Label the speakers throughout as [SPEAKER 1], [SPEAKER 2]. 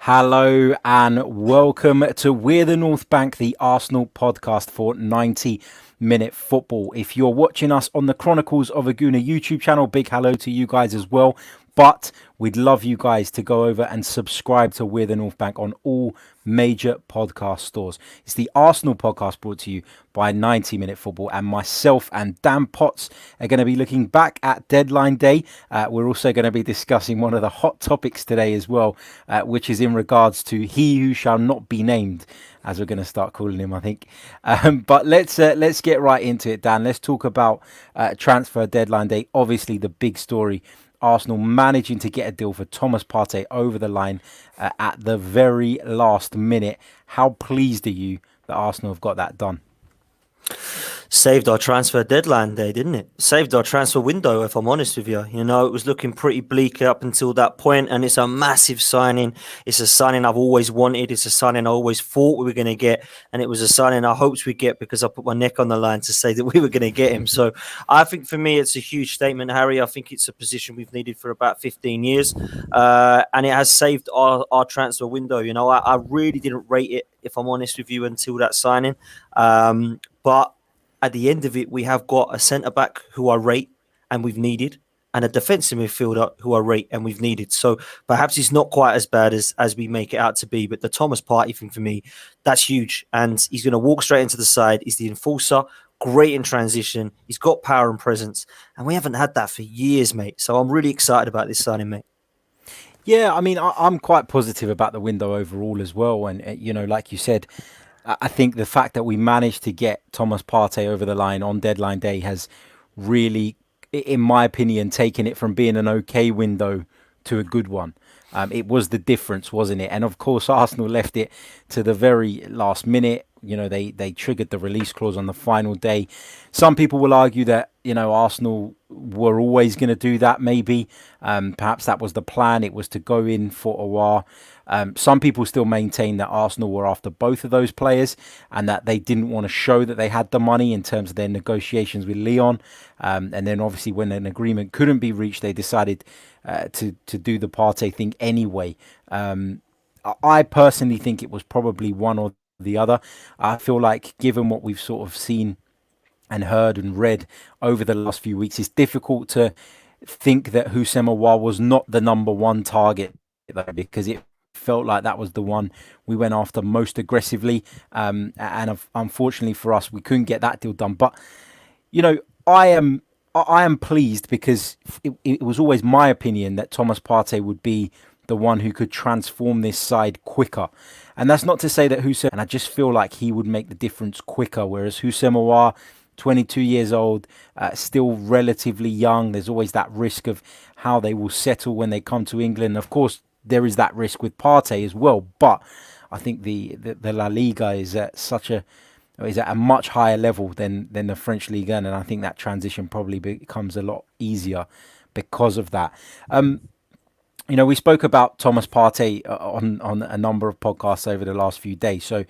[SPEAKER 1] Hello and welcome to We're the North Bank, the Arsenal podcast for 90-minute football. If you're watching us on the Chronicles of a Gooner YouTube channel, big hello to you guys as well. But we'd love you guys to go over and subscribe to We're the North Bank on all major podcast stores. It's the Arsenal podcast brought to you by 90-minute football, and myself and Dan Potts are going to be looking back at deadline day. We're also going to be discussing one of the hot topics today as well, which is in regards to he who shall not be named, as we're going to start calling him, I think. But let's get right into it, Dan. Let's talk about transfer deadline day. Obviously, the big story, Arsenal managing to get a deal for Thomas Partey over the line at the very last minute. How pleased are you that Arsenal have got that done?
[SPEAKER 2] Saved our transfer deadline day, didn't it? Saved our transfer window, if I'm honest with you. You know, it was looking pretty bleak up until that point, and it's a massive signing. It's a signing I've always wanted. It's a signing I always thought we were going to get, and it was a signing I hoped we'd get because I put my neck on the line to say that we were going to get him. So I think for me, it's a huge statement, Harry. I think it's a position we've needed for about 15 years, and it has saved our transfer window. You know, I really didn't rate it, if I'm honest with you, until that signing. But at the end of it, we have got a centre-back who I rate and we've needed, and a defensive midfielder who I rate and we've needed. So perhaps it's not quite as bad as we make it out to be, but the Thomas Partey thing for me, that's huge. And he's going to walk straight into the side. He's the enforcer, great in transition. He's got power and presence, and we haven't had that for years, mate. So I'm really excited about this signing, mate.
[SPEAKER 1] Yeah, I mean, I'm quite positive about the window overall as well. And, you know, like you said, I think the fact that we managed to get Thomas Partey over the line on deadline day has really, in my opinion, taken it from being an okay window to a good one. It was the difference, wasn't it? And of course, Arsenal left it to the very last minute. You know, they triggered the release clause on the final day. Some people will argue that, you know, Arsenal were always going to do that, maybe. Perhaps that was the plan. It was to go in for a while. Some people still maintain that Arsenal were after both of those players and that they didn't want to show that they had the money in terms of their negotiations with Lyon. And then obviously when an agreement couldn't be reached, they decided to do the Partey thing anyway. I personally think it was probably one or the other. I feel like given what we've sort of seen and heard and read over the last few weeks, it's difficult to think that Symeou was not the number one target, because it felt like that was the one we went after most aggressively, and unfortunately for us, we couldn't get that deal done. But you know, I am pleased because it was always my opinion that Thomas Partey would be the one who could transform this side quicker. And that's not to say that and I just feel like he would make the difference quicker, whereas Symeou, 22 years old, still relatively young. There's always that risk of how they will settle when they come to England. Of course, there is that risk with Partey as well, but I think the La Liga is at a much higher level than the French Ligue 1, and I think that transition probably becomes a lot easier because of that. You know, we spoke about Thomas Partey on a number of podcasts over the last few days. So,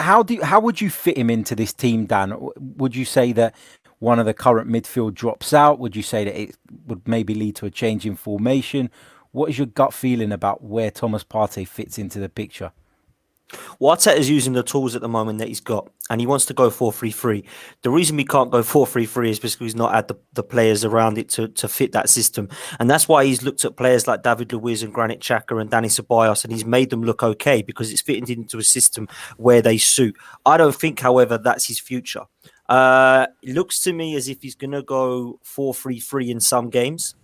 [SPEAKER 1] how would you fit him into this team, Dan? Would you say that one of the current midfield drops out? Would you say that it would maybe lead to a change in formation? What is your gut feeling about where Thomas Partey fits into the picture?
[SPEAKER 2] Well, Arteta's using the tools at the moment that he's got, and he wants to go 4-3-3. The reason we can't go 4-3-3 is because he's not had the players around it to fit that system. And that's why he's looked at players like David Luiz and Granit Xhaka and Dani Ceballos, and he's made them look okay because it's fitting into a system where they suit. I don't think, however, that's his future. It looks to me as if he's going to go 4-3-3 in some games.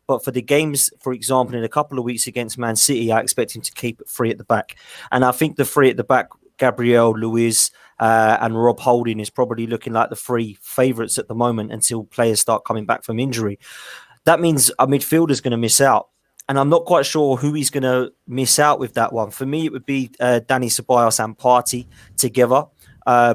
[SPEAKER 2] But for the games, for example, in a couple of weeks against Man City, I expect him to keep it three at the back. And I think the three at the back, Gabriel, Luiz and Rob Holding, is probably looking like the three favourites at the moment until players start coming back from injury. That means a midfielder is going to miss out. And I'm not quite sure who he's going to miss out with that one. For me, it would be Dani Ceballos and Partey together.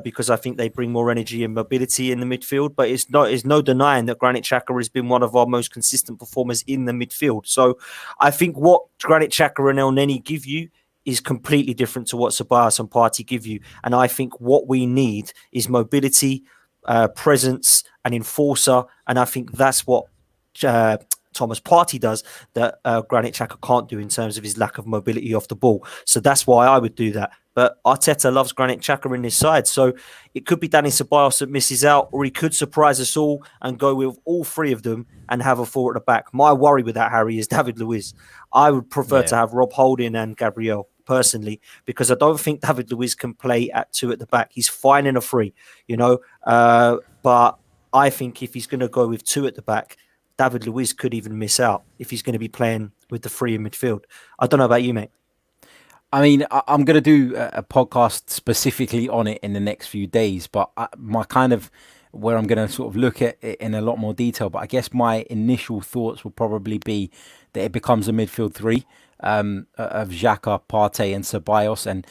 [SPEAKER 2] Because I think they bring more energy and mobility in the midfield. But it's no denying that Granit Xhaka has been one of our most consistent performers in the midfield. So I think what Granit Xhaka and El Neni give you is completely different to what Ceballos and Partey give you. And I think what we need is mobility, presence, and enforcer. And I think that's what Thomas Partey does that Granit Xhaka can't do in terms of his lack of mobility off the ball. So that's why I would do that. But Arteta loves Granit Xhaka in this side. So it could be Dani Ceballos that misses out, or he could surprise us all and go with all three of them and have a four at the back. My worry with that, Harry, is David Luiz. I would prefer to have Rob Holding and Gabriel personally, because I don't think David Luiz can play at two at the back. He's fine in a three, but I think if he's going to go with two at the back, David Luiz could even miss out if he's going to be playing with the three in midfield. I don't know about you, mate.
[SPEAKER 1] I mean, I'm going to do a podcast specifically on it in the next few days, but my kind of where I'm going to sort of look at it in a lot more detail. But I guess my initial thoughts will probably be that it becomes a midfield three of Xhaka, Partey and Ceballos. And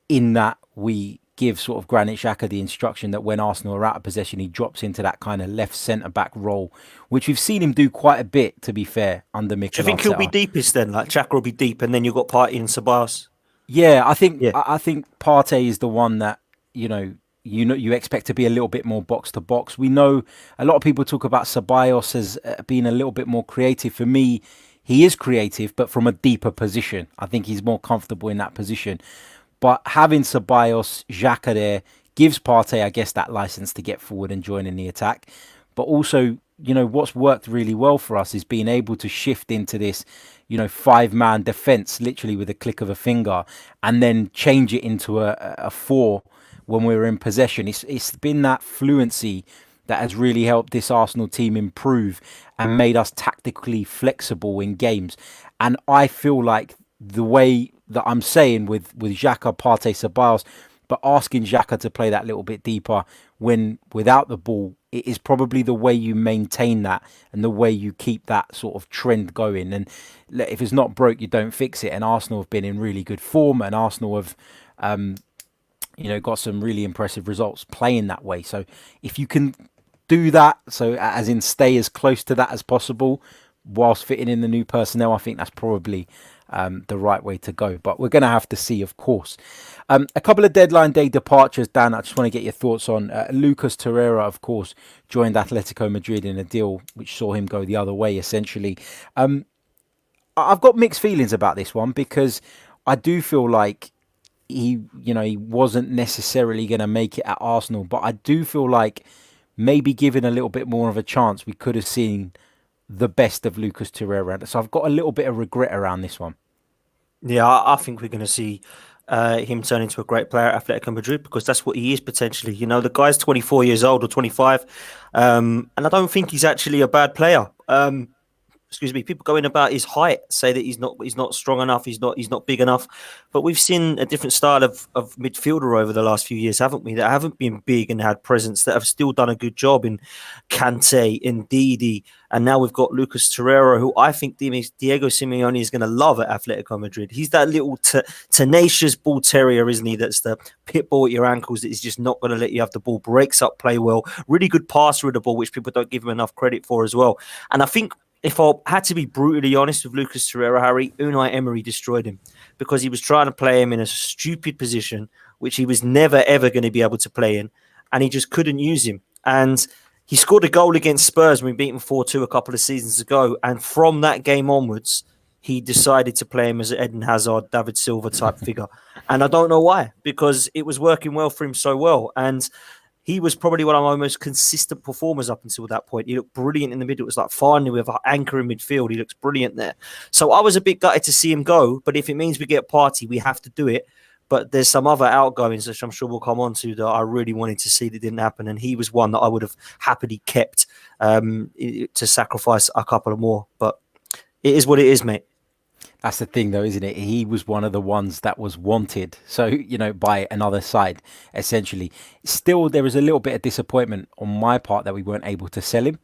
[SPEAKER 1] in that, we give sort of Granit Xhaka the instruction that when Arsenal are out of possession, he drops into that kind of left centre-back role, which we've seen him do quite a bit, to be fair, under Mikel Arteta.
[SPEAKER 2] Do you think he'll be deepest then? Like Xhaka will be deep and then you've got Partey and Ceballos?
[SPEAKER 1] Yeah, I think Partey is the one that, you expect to be a little bit more box to box. We know a lot of people talk about Ceballos as being a little bit more creative. For me, he is creative, but from a deeper position. I think he's more comfortable in that position. But having Ceballos, Xhaka there gives Partey, I guess, that license to get forward and join in the attack. But also, what's worked really well for us is being able to shift into this, five-man defence, literally with a click of a finger, and then change it into a four when we're in possession. It's been that fluency that has really helped this Arsenal team improve and made us tactically flexible in games. And I feel like the way that I'm saying with Xhaka, Partey, Ceballos, but asking Xhaka to play that little bit deeper when without the ball, it is probably the way you maintain that and the way you keep that sort of trend going. And if it's not broke, you don't fix it. And Arsenal have been in really good form, and Arsenal have, got some really impressive results playing that way. So if you can do that, so as in stay as close to that as possible whilst fitting in the new personnel, I think that's probably the right way to go. But we're going to have to see, of course. A couple of deadline day departures, Dan, I just want to get your thoughts on. Lucas Torreira, of course, joined Atletico Madrid in a deal which saw him go the other way, essentially. I've got mixed feelings about this one, because I do feel like he wasn't necessarily going to make it at Arsenal, but I do feel like maybe given a little bit more of a chance, we could have seen the best of Lucas Torreira. So I've got a little bit of regret around this one.
[SPEAKER 2] Yeah, I think we're going to see him turn into a great player at Atletico Madrid, because that's what he is potentially. The guy's 24 years old or 25, and I don't think he's actually a bad player. People going about his height, say that he's not strong enough, he's not big enough. But we've seen a different style of midfielder over the last few years, haven't we? That haven't been big and had presence, that have still done a good job in Kante, in Didi, and now we've got Lucas Torreira, who I think Diego Simeone is going to love at Atletico Madrid. He's that little tenacious bull terrier, isn't he? That's the pit bull at your ankles that is just not going to let you have the ball, breaks up play well, really good passer of the ball, which people don't give him enough credit for as well. And I think, if I had to be brutally honest with Lucas Torreira, Harry, Unai Emery destroyed him, because he was trying to play him in a stupid position, which he was never, ever going to be able to play in, and he just couldn't use him. And he scored a goal against Spurs when we beat him 4-2 a couple of seasons ago, and from that game onwards, he decided to play him as an Eden Hazard, David Silva type figure. And I don't know why, because it was working well for him so well. And he was probably one of my most consistent performers up until that point. He looked brilliant in the middle. It was like finally with an anchor in midfield. He looks brilliant there. So I was a bit gutted to see him go. But if it means we get Partey, we have to do it. But there's some other outgoings, which I'm sure we'll come on to, that I really wanted to see that didn't happen. And he was one that I would have happily kept to sacrifice a couple of more. But it is what it is, mate.
[SPEAKER 1] That's the thing, though, isn't it? He was one of the ones that was wanted. So, by another side, essentially. Still, there was a little bit of disappointment on my part that we weren't able to sell him.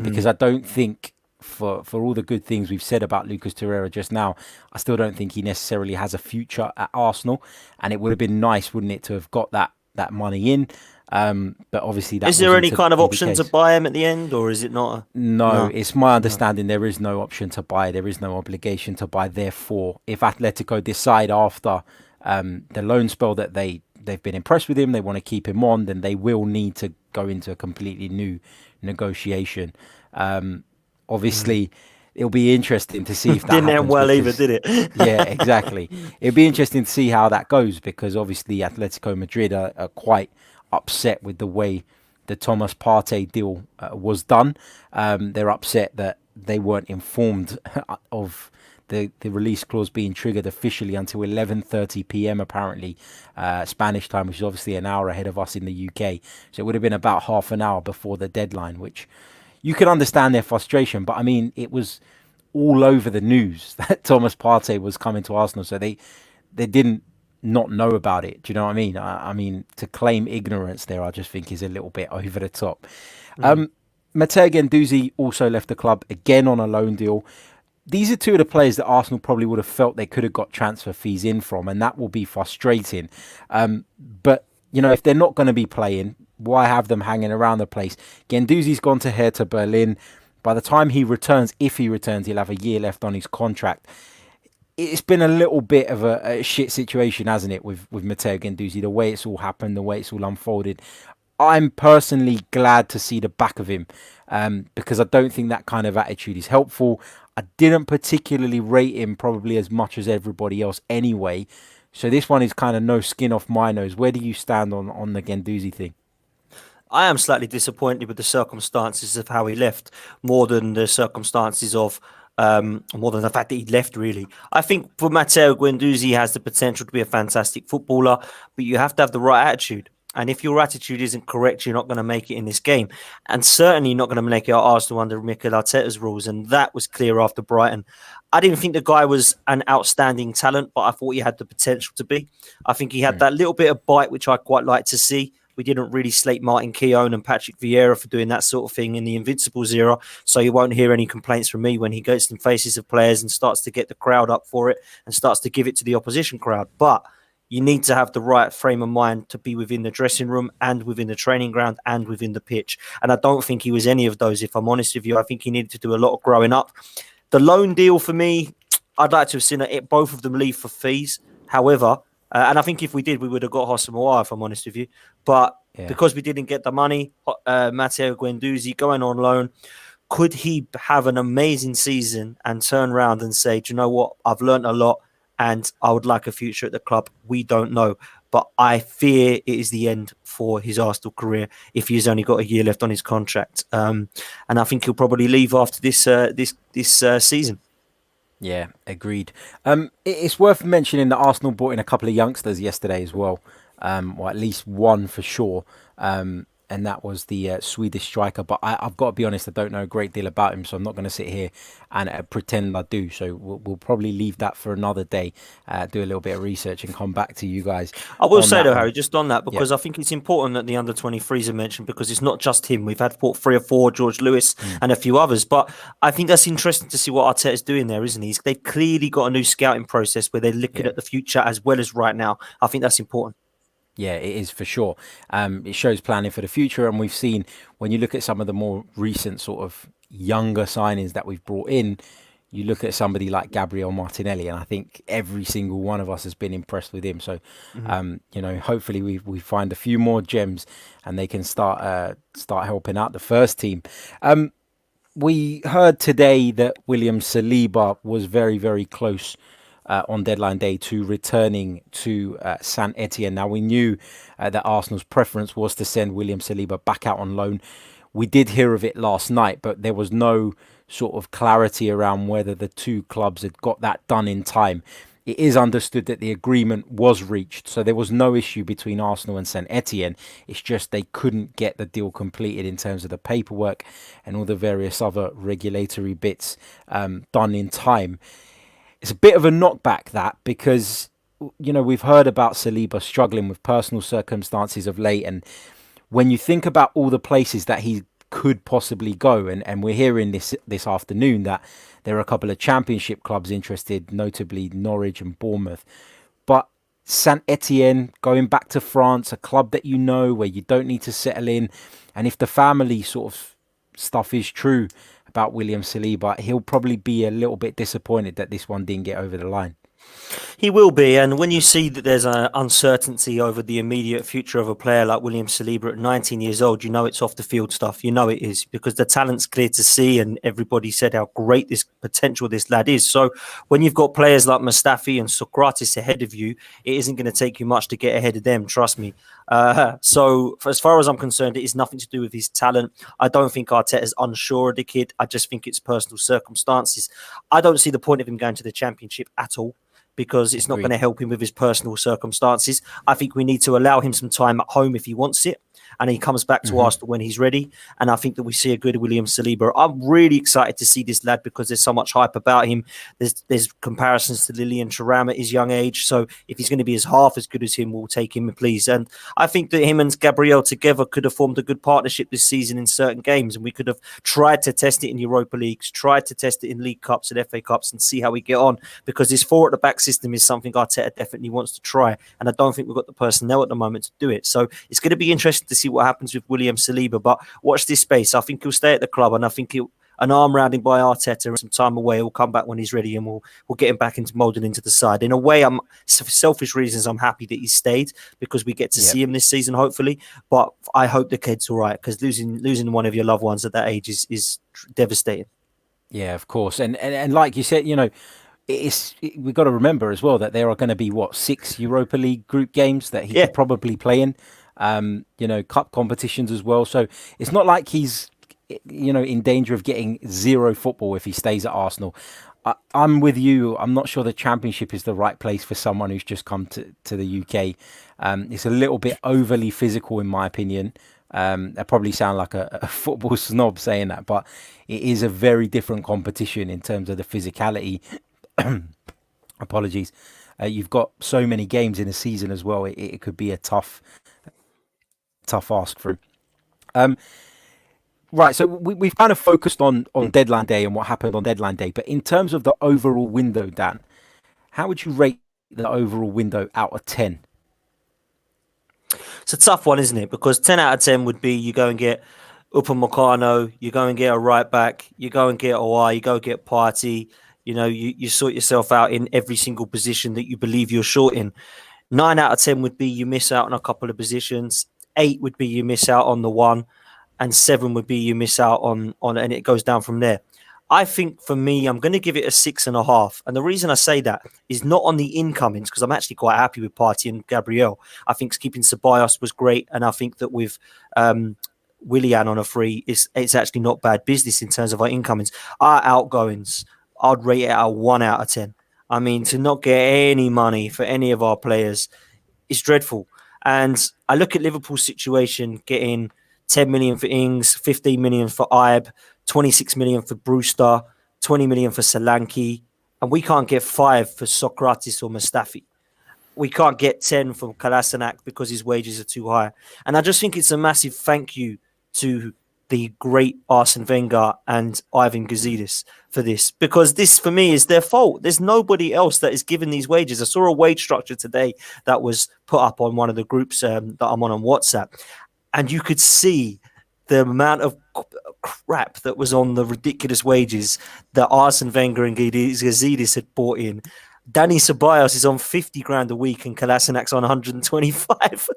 [SPEAKER 1] Because I don't think, for all the good things we've said about Lucas Torreira just now, I still don't think he necessarily has a future at Arsenal. And it would have been nice, wouldn't it, to have got that money in. But obviously,
[SPEAKER 2] is there any kind of option to buy him at the end, or is it not?
[SPEAKER 1] No, it's my understanding there is no option to buy. There is no obligation to buy. Therefore, if Atletico decide after the loan spell that they've been impressed with him, they want to keep him on, then they will need to go into a completely new negotiation. obviously it'll be interesting to see if that
[SPEAKER 2] Didn't end
[SPEAKER 1] happens
[SPEAKER 2] well either,
[SPEAKER 1] because,
[SPEAKER 2] did it?
[SPEAKER 1] yeah, exactly. It'll be interesting to see how that goes because obviously Atletico Madrid are quite upset with the way the Thomas Partey deal was done. They're upset that they weren't informed of the release clause being triggered officially until 11:30 p.m. apparently Spanish time, which is obviously an hour ahead of us in the UK. So it would have been about half an hour before the deadline, which you can understand their frustration. But I mean, it was all over the news that Thomas Partey was coming to Arsenal, so they didn't not know about it. Do you know what I mean? I mean, to claim ignorance there, I just think is a little bit over the top.
[SPEAKER 2] Mm.
[SPEAKER 1] Matteo Guendouzi also left the club again on a loan deal. These are two of the players that Arsenal probably would have felt they could have got transfer fees in from, and that will be frustrating. But you know, if they're not going to be playing, why have them hanging around the place? Guendouzi's gone to Hertha Berlin. By the time he returns, if he returns, he'll have a year left on his contract. It's been a little bit of a shit situation, hasn't it, with Matteo Guendouzi, the way it's all happened, the way it's all unfolded. I'm personally glad to see the back of him because I don't think that kind of attitude is helpful. I didn't particularly rate him probably as much as everybody else anyway. So this one is kind of no skin off my nose. Where do you stand on the Guendouzi thing?
[SPEAKER 2] I am slightly disappointed with the circumstances of how he left, more than the circumstances of more than the fact that he left. Really, I think for Matteo Guendouzi, he has the potential to be a fantastic footballer, but you have to have the right attitude. And if your attitude isn't correct, you're not going to make it in this game, and certainly not going to make it at Arsenal under Mikel Arteta's rules. And that was clear after Brighton. I didn't think the guy was an outstanding talent, but I thought he had the potential to be. I think he had that little bit of bite, which I quite like to see. We didn't really slate Martin Keown and Patrick Vieira for doing that sort of thing in the Invincibles era. So you won't hear any complaints from me when he goes in faces of players and starts to get the crowd up for it and starts to give it to the opposition crowd. But you need to have the right frame of mind to be within the dressing room and within the training ground and within the pitch. And I don't think he was any of those, if I'm honest with you. I think he needed to do a lot of growing up. The loan deal for me, I'd like to have seen both of them leave for fees. However, and I think if we did, we would have got Hossamoa, if I'm honest with you. But
[SPEAKER 1] Yeah.
[SPEAKER 2] because we didn't get the money, Matteo Guendouzi going on loan, could he have an amazing season and turn around and say, do you know what? I've learned a lot and I would like a future at the club. We don't know. But I fear it is the end for his Arsenal career if he's only got a year left on his contract. And I think he'll probably leave after this season.
[SPEAKER 1] Yeah, agreed. It's worth mentioning that Arsenal brought in a couple of youngsters yesterday as well, or at least one for sure. And that was the Swedish striker. But I've got to be honest, I don't know a great deal about him, so I'm not going to sit here and pretend I do. So we'll probably leave that for another day, do a little bit of research and come back to you guys
[SPEAKER 2] I will
[SPEAKER 1] on
[SPEAKER 2] say
[SPEAKER 1] that
[SPEAKER 2] though,
[SPEAKER 1] one.
[SPEAKER 2] Harry, just on that,
[SPEAKER 1] Yeah.
[SPEAKER 2] because I think it's important that the under 23s are mentioned because it's not just him. We've had three or four, George Lewis and a few others. But I think that's interesting to see what Arteta's doing there, isn't he? They've clearly got a new scouting process where they're looking
[SPEAKER 1] Yeah.
[SPEAKER 2] at the future as well as right now. I think that's important.
[SPEAKER 1] Yeah, it is for sure. It shows planning for the future, and we've seen when you look at some of the more recent sort of younger signings that we've brought in, you look at somebody like Gabriel Martinelli, and I think every single one of us has been impressed with him. So, you know, hopefully we find a few more gems, and they can start helping out the first team. We heard today that William Saliba was very, very close on deadline day to returning to Saint Etienne. Now, we knew that Arsenal's preference was to send William Saliba back out on loan. We did hear of it last night, but there was no sort of clarity around whether the two clubs had got that done in time. It is understood that the agreement was reached, so there was no issue between Arsenal and Saint Etienne. It's just they couldn't get the deal completed in terms of the paperwork and all the various other regulatory bits done in time. It's a bit of a knockback that because you know we've heard about Saliba struggling with personal circumstances of late, and when you think about all the places that he could possibly go, and we're hearing this afternoon that there are a couple of championship clubs interested, notably Norwich and Bournemouth. But Saint Etienne, going back to France, a club that you know where you don't need to settle in, and if the family sort of stuff is true about William Saliba, he'll probably be a little bit disappointed that this one didn't get over the line.
[SPEAKER 2] He will be, and when you see that there's an uncertainty over the immediate future of a player like William Saliba at 19 years old, you know it's off the field stuff. You know it is because the talent's clear to see, and everybody said how great this potential this lad is. So when you've got players like Mustafi and Socrates ahead of you, it isn't going to take you much to get ahead of them. Trust me. So as far as I'm concerned, it is nothing to do with his talent. I don't think Arteta's unsure of the kid. I just think it's personal circumstances. I don't see the point of him going to the Championship at all, because it's not going
[SPEAKER 1] Agreed.
[SPEAKER 2] to help him with his personal circumstances. I think we need to allow him some time at home if he wants it, and he comes back to
[SPEAKER 1] Hmm.
[SPEAKER 2] Arsenal when he's ready. And I think that we see a good William Saliba. I'm really excited to see this lad because there's so much hype about him. There's comparisons to Lilian Thuram at his young age. So if he's going to be as half as good as him, we'll take him, please. And I think that him and Gabriel together could have formed a good partnership this season in certain games, and we could have tried to test it in Europa Leagues, tried to test it in League Cups and FA Cups, and see how we get on. Because this four at the back system is something Arteta definitely wants to try, and I don't think we've got the personnel at the moment to do it. So it's going to be interesting to see what happens with William Saliba. But watch this space. I think he'll stay at the club, and I think an arm rounding by Arteta and some time away, he'll come back when he's ready, and we'll get him back into moulding into the side. In a way, I'm for selfish reasons, I'm happy that he's stayed because we get to
[SPEAKER 1] Yeah.
[SPEAKER 2] see him this season, hopefully. But I hope the kid's all right, because losing one of your loved ones at that age is devastating.
[SPEAKER 1] Yeah, of course. And like you said, we've got to remember as well that there are going to be what, 6 Europa League group games that he
[SPEAKER 2] Yeah.
[SPEAKER 1] could probably play in. Cup competitions as well. So it's not like he's in danger of getting zero football if he stays at Arsenal. I'm with you. I'm not sure the Championship is the right place for someone who's just come to the UK. It's a little bit overly physical, in my opinion. I probably sound like a football snob saying that, but it is a very different competition in terms of the physicality. Apologies. You've got so many games in a season as well. It could be a tough ask for him. Um, right. So we've kind of focused on deadline day and what happened on deadline day, but in terms of the overall window, Dan, how would you rate the overall window out of 10?
[SPEAKER 2] It's a tough one, isn't it? Because 10 out of 10 would be you go and get Upamecano, you go and get a right back, you go and get OI, you go get Partey. You sort yourself out in every single position that you believe you're short in. 9 out of 10 would be you miss out on a couple of positions. 8 would be you miss out on the one, and 7 would be you miss out on, and it goes down from there. I think for me, I'm going to give it a 6.5. And the reason I say that is not on the incomings, because I'm actually quite happy with Partey and Gabriel. I think keeping Ceballos was great. And I think that with Willian on a free, it's actually not bad business in terms of our incomings. Our outgoings, I'd rate it a 1 out of 10. I mean, to not get any money for any of our players is dreadful. And I look at Liverpool's situation, getting 10 million for Ings, 15 million for Ibe, 26 million for Brewster, 20 million for Solanke, and we can't get 5 for Socrates or Mustafi. We can't get 10 from Kolasinac because his wages are too high. And I just think it's a massive thank you to the great Arsene Wenger and Ivan Gazidis for this, because this for me is their fault. There's nobody else that is given these wages. I saw a wage structure today that was put up on one of the groups that I'm on WhatsApp, and you could see the amount of crap that was on the ridiculous wages that Arsene Wenger and Gazidis had brought in. Danny Ceballos is on 50 grand a week and Kolasinac's on 125.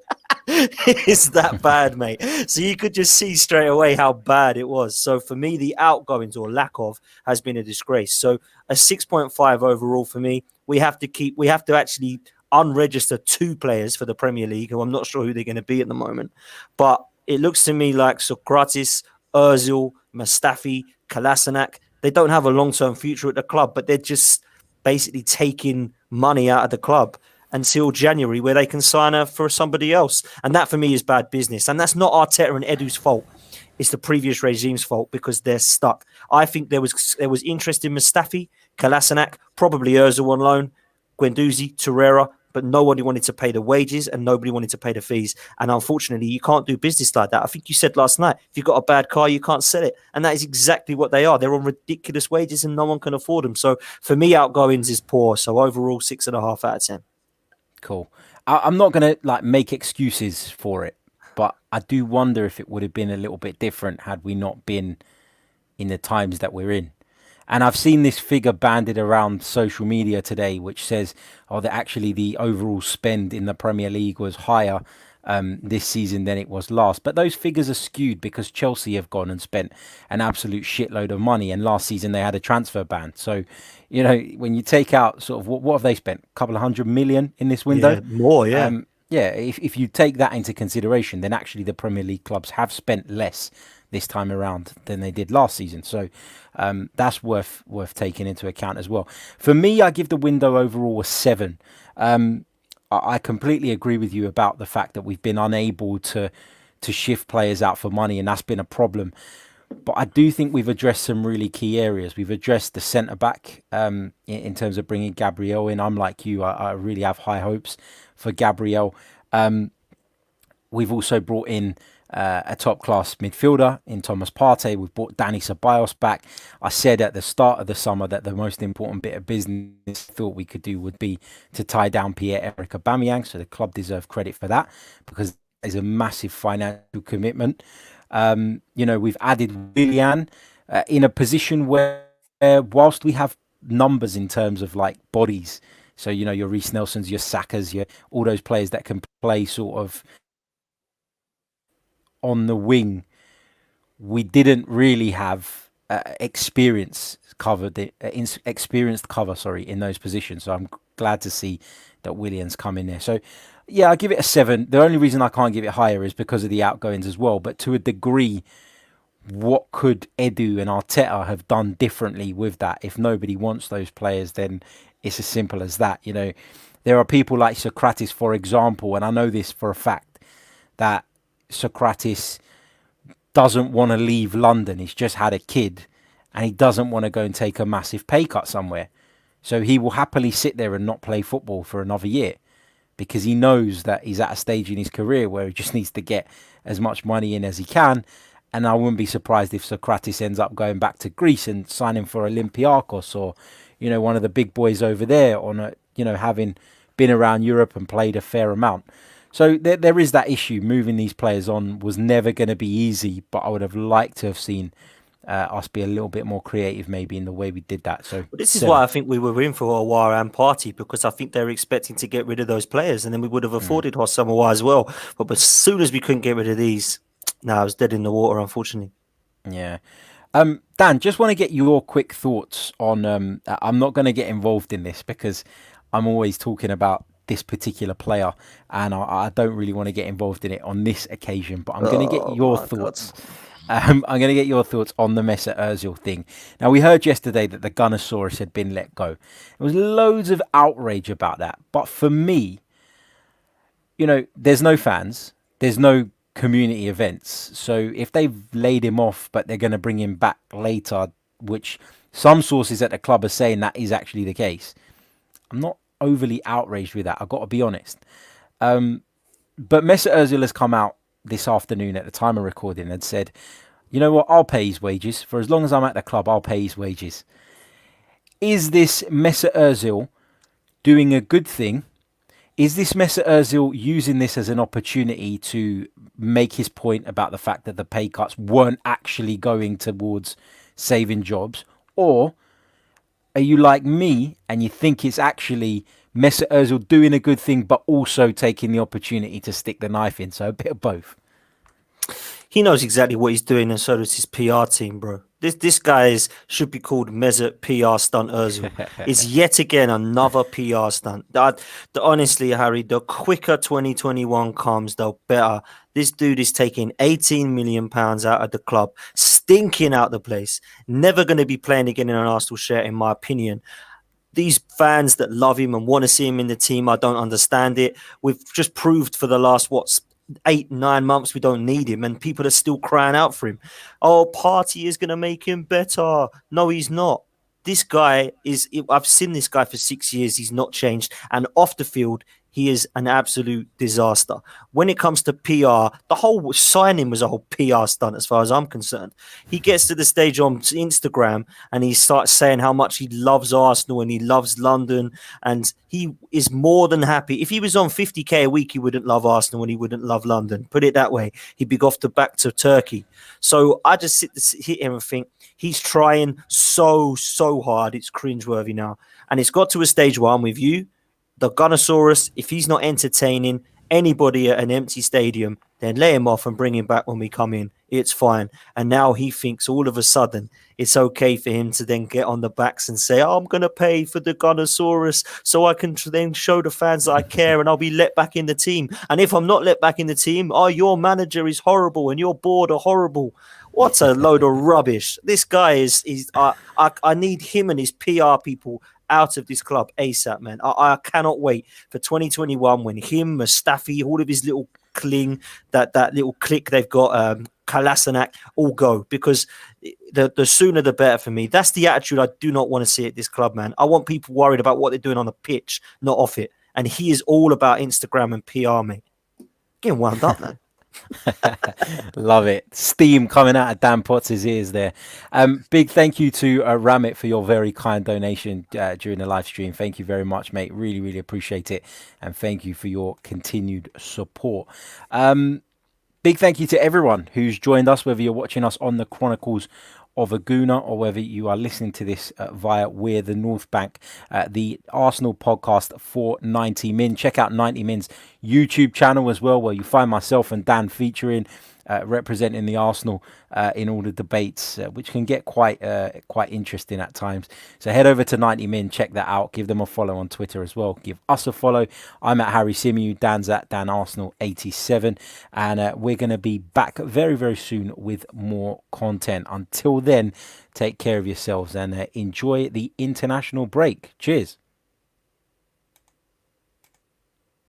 [SPEAKER 2] It's that bad, mate. So you could just see straight away how bad it was. So for me, the outgoings or lack of has been a disgrace. So a 6.5 overall for me. We have to actually unregister 2 players for the Premier League, who I'm not sure who they're going to be at the moment. But it looks to me like Socrates, Ozil, Mustafi, Kolasinac, they don't have a long-term future at the club, but they're just basically taking money out of the club until January, where they can sign her for somebody else. And that for me is bad business. And that's not Arteta and Edu's fault. It's the previous regime's fault because they're stuck. I think there was interest in Mustafi, Kolasinac, probably Ozil on loan, Guendouzi, Torreira, but nobody wanted to pay the wages and nobody wanted to pay the fees. And unfortunately, you can't do business like that. I think you said last night, if you've got a bad car, you can't sell it. And that is exactly what they are. They're on ridiculous wages and no one can afford them. So for me, outgoings is poor. So overall, 6.5 out of 10.
[SPEAKER 1] Cool. I'm not going to make excuses for it, but I do wonder if it would have been a little bit different had we not been in the times that we're in. And I've seen this figure banded around social media today, which says, oh, that actually the overall spend in the Premier League was higher this season than it was last. But those figures are skewed because Chelsea have gone and spent an absolute shitload of money. And last season they had a transfer ban. So, when you take out sort of what have they spent? A couple of 100 million in this window?
[SPEAKER 2] Yeah, more, yeah.
[SPEAKER 1] Yeah, if you take that into consideration, then actually the Premier League clubs have spent less this time around than they did last season. So that's worth taking into account as well. For me, I give the window overall a 7. I completely agree with you about the fact that we've been unable to shift players out for money, and that's been a problem. But I do think we've addressed some really key areas. We've addressed the centre back in terms of bringing Gabriel in. I'm like you, I really have high hopes for Gabriel. We've also brought in a top-class midfielder in Thomas Partey. We've brought Dani Ceballos back. I said at the start of the summer that the most important bit of business I thought we could do would be to tie down Pierre-Emerick Aubameyang, so the club deserve credit for that because it's a massive financial commitment. We've added Willian in a position where, whilst we have numbers in terms of like bodies, so your Reece Nelsons, your Sakas, your all those players that can play sort of on the wing, we didn't really have experienced cover in those positions. So I'm glad to see that Williams come in there. So yeah, I give it a 7. The only reason I can't give it higher is because of the outgoings as well. But to a degree, what could Edu and Arteta have done differently with that? If nobody wants those players, then it's as simple as that. There are people like Socrates, for example, and I know this for a fact, that Socrates doesn't want to leave London. He's just had a kid and he doesn't want to go and take a massive pay cut somewhere. So he will happily sit there and not play football for another year because he knows that he's at a stage in his career where he just needs to get as much money in as he can. And I wouldn't be surprised if Socrates ends up going back to Greece and signing for Olympiacos or, one of the big boys over there on having been around Europe and played a fair amount. So there is that issue. Moving these players on was never going to be easy, but I would have liked to have seen us be a little bit more creative maybe in the way we did that. So
[SPEAKER 2] this is why I think we were in for Aouar and Partey, because I think they were expecting to get rid of those players and then we would have afforded Hossam Aouar as well. But as soon as we couldn't get rid of these, it was dead in the water, unfortunately.
[SPEAKER 1] Yeah. Dan, just want to get your quick thoughts on... I'm not going to get involved in this because I'm always talking about this particular player and I don't really want to get involved in it on this occasion, but I'm going to get your thoughts. I'm going to get your thoughts on the Mesut Ozil thing. Now, we heard yesterday that the Gunnersaurus had been let go. There was loads of outrage about that. But for me, there's no fans. There's no community events. So if they've laid him off, but they're going to bring him back later, which some sources at the club are saying that is actually the case, I'm not overly outraged with that. I've got to be honest. But Mesut Ozil has come out this afternoon at the time of recording and said, you know what, I'll pay his wages. For as long as I'm at the club, I'll pay his wages. Is this Mesut Ozil doing a good thing? Is this Mesut Ozil using this as an opportunity to make his point about the fact that the pay cuts weren't actually going towards saving jobs? Or are you like me and you think it's actually Mesut Ozil doing a good thing but also taking the opportunity to stick the knife in? So a bit of both.
[SPEAKER 2] He knows exactly what he's doing, and so does his PR team, bro. This guy should be called Mesut PR Stunt Ozil. It's yet again another PR stunt. Honestly, Harry, the quicker 2021 comes, the better. This dude is taking £18 million out of the club, stinking out the place. Never going to be playing again in an Arsenal shirt, in my opinion. These fans that love him and want to see him in the team, I don't understand it. We've just proved for the last, 8-9 months we don't need him, and people are still crying out for him. Oh, Partey is going to make him better. No, he's not. This guy I've seen this guy for 6 years. He's not changed. And off the field, he is an absolute disaster. When it comes to PR, the whole signing was a whole PR stunt as far as I'm concerned. He gets to the stage on Instagram and he starts saying how much he loves Arsenal and he loves London, and he is more than happy. If he was on 50k a week, he wouldn't love Arsenal and he wouldn't love London. Put it that way. He'd be off back to Turkey. So I just sit here and think he's trying so hard. It's cringeworthy now. And it's got to a stage where I'm with you. The Gunnosaurus, if he's not entertaining anybody at an empty stadium, then lay him off and bring him back when we come in. It's fine. And now he thinks all of a sudden it's okay for him to then get on the backs and say, oh, I'm going to pay for the Gunnosaurus so I can then show the fans that I care and I'll be let back in the team. And if I'm not let back in the team, oh, your manager is horrible and your board are horrible. What a load of rubbish. This guy is I need him and his PR people out of this club ASAP, man. I cannot wait for 2021 when him, Mustafi, all of his little that little clique they've got, Kalasanak, all go, because the sooner the better for me. That's the attitude I do not want to see at this club, man. I want people worried about what they're doing on the pitch, not off it. And he is all about Instagram and PR, mate. Getting wound up, man.
[SPEAKER 1] Love it. Steam coming out of Dan Potts' ears there. Big thank you to Ramit for your very kind donation during the live stream. Thank you very much, mate. Really appreciate it. And thank you for your continued support. Big thank you to everyone who's joined us, whether you're watching us on the Chronicles of a Gooner or whether you are listening to this via We're the North Bank, the Arsenal podcast for 90 Min. Check out 90 Min's YouTube channel as well, where you find myself and Dan featuring, representing the Arsenal in all the debates, which can get quite interesting at times. So head over to 90 Min, check that out. Give them a follow on Twitter as well. Give us a follow. I'm at Harry Symeou, Dan's at Dan Arsenal 87, and we're going to be back very soon with more content. Until then, take care of yourselves and enjoy the international break. Cheers.